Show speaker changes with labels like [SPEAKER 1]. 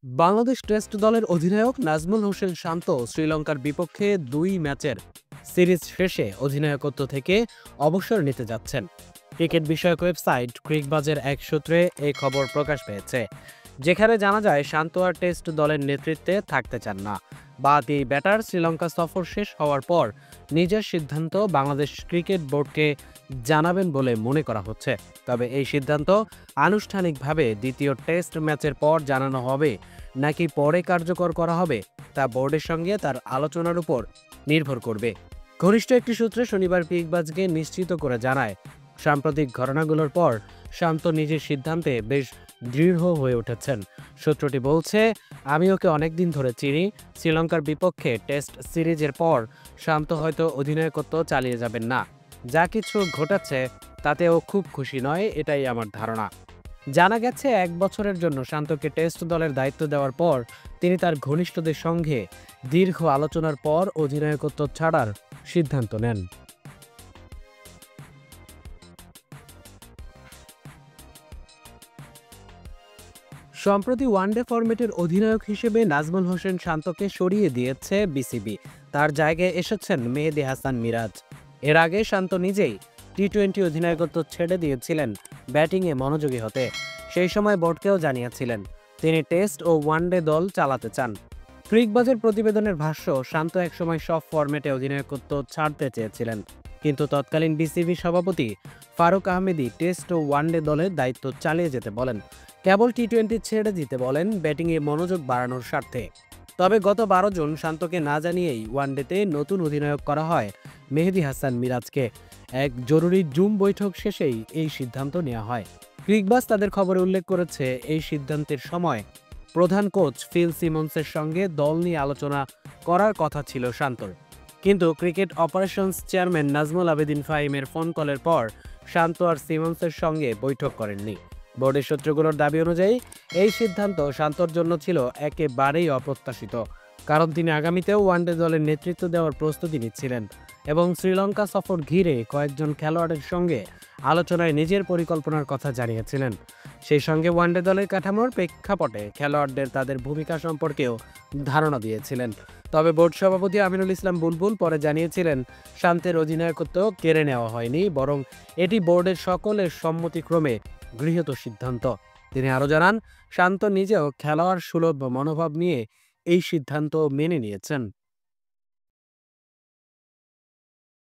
[SPEAKER 1] Bangladesh test দলের অধিনায়ক নাজমুল হোসেন শান্ত শ্রীলঙ্কার বিপক্ষে ২ ম্যাচের সিরিজ শেষে অধিনায়কত্ব থেকে অবসর নিতে যাচ্ছেন। ক্রিকেট বিষয়ক ওয়েবসাইট ক্রিকবাজের এক সূত্রে এই খবর প্রকাশ পেয়েছে, যেখানে জানা যায় শান্ত আর টেস্ট দলের নেতৃত্বে থাকতে চান না। বাতি ব্যাটার শ্রীলঙ্কা সফর শেষ হওয়ার পর নিজের সিদ্ধান্ত বাংলাদেশ ক্রিকেট বোর্ডকে জানাবেন বলে মনে করা হচ্ছে। তবে এই সিদ্ধান্ত আনুষ্ঠানিকভাবে দ্বিতীয় টেস্ট ম্যাচের পর জানানো হবে নাকি পরে কার্যকর করা হবে তা বোর্ডের সঙ্গে তার আলোচনার উপর নির্ভর করবে। ঘনিষ্ঠ একটি সূত্রে শনিবার ক্রিকবাজকে নিশ্চিত করে জানায়, সাম্প্রতিক ঘটনাগুলোর পর শান্ত নিজের সিদ্ধান্তে বেশ দৃঢ় হয়ে উঠেছেন। সূত্রটি বলছে, আমি ওকে অনেকদিন ধরে চিনি। শ্রীলঙ্কার বিপক্ষে টেস্ট সিরিজের পর শান্ত হয়তো অধিনায়কত্ব চালিয়ে যাবেন না। যা কিছু ঘটাচ্ছে তাতে ও খুব খুশি নয়, এটাই আমার ধারণা। জানা গেছে ১ বছরের জন্য শান্তকে টেস্ট দলের দায়িত্ব দেওয়ার পর তিনি তার ঘনিষ্ঠদের সঙ্গে দীর্ঘ আলোচনার পর অধিনায়কত্ব ছাড়ার সিদ্ধান্ত নেন। সম্প্রতি ওয়ানডে ফরম্যাটের অধিনায়ক হিসেবে নাজমুল হোসেন শান্তকে সরিয়ে দিয়েছে বিসিবি। তার জায়গায় এসেছেন মেহেদী হাসান মিরাজ। এর আগে শান্ত নিজেই টি-20 অধিনায়কত্ব ছেড়ে দিয়েছিলেন ব্যাটিংয়ে মনোযোগী হতে। সেই সময় বোর্ডকেও জানিয়েছিলেন তিনি টেস্ট ও ওয়ানডে দল চালাতে চান। ক্রিকবাজের প্রতিবেদনের ভাষ্য, শান্ত একসময় সব ফরম্যাটে অধিনায়কত্ব ছাড়তে চেয়েছিলেন, কিন্তু তৎকালীন বিসিবি সভাপতি ফারুক আহমেদই টেস্ট ও ওয়ানডে দলের দায়িত্ব চালিয়ে যেতে বলেন। কেবল টি-20 ছেড়ে দিতে বলেন ব্যাটিংয়ে মনোযোগ বাড়ানোর স্বার্থে। তবে গত ১২ জুন শান্তকে না জানিয়েই ওয়ানডেতে নতুন অধিনায়ক করা হয় মেহেদী হাসান মিরাজকে। এক জরুরি জুম বৈঠক শেষেই এই সিদ্ধান্ত নেওয়া হয়। ক্রিকবাজ তাদের খবরে উল্লেখ করেছে, এই সিদ্ধান্তের সময় প্রধান কোচ ফিল সিমন্সের সঙ্গে দল নিয়ে আলোচনা করার কথা ছিল শান্তর, কিন্তু cricket operations chairman Nazmul Abedin ফাহিমের ফোন কলের পর শান্ত আর সিমন্সের সঙ্গে বৈঠক করেননি। বোর্ডের সূত্রগুলোর দাবি অনুযায়ী এই সিদ্ধান্ত শান্তর জন্য ছিল একেবারেই অপ্রত্যাশিত, কারণ তিনি আগামীতেও ওয়ানডে দলের নেতৃত্ব দেওয়ার প্রস্তুতি নিচ্ছিলেন এবং শ্রীলঙ্কা সফর ঘিরে কয়েকজন খেলোয়াড়ের সঙ্গে আলোচনায় নিজের পরিকল্পনার কথা জানিয়েছিলেন। সেই সঙ্গে ওয়ানডে দলের কাঠামোর প্রেক্ষাপটে খেলোয়াড়দের তাদের ভূমিকা সম্পর্কেও ধারণা দিয়েছিলেন। তবে বোর্ড সভাপতি আমিনুল ইসলাম বুলবুল পরে জানিয়েছিলেন, শান্তের অধিনায়কত্ব কেড়ে নেওয়া হয়নি, বরং এটি বোর্ডের সকলের সম্মতিক্রমে গৃহীত সিদ্ধান্ত। তিনি আরও জানান, শান্ত নিজেও খেলোয়াড় সুলভ মনোভাব নিয়ে এই সিদ্ধান্ত মেনে নিয়েছেন।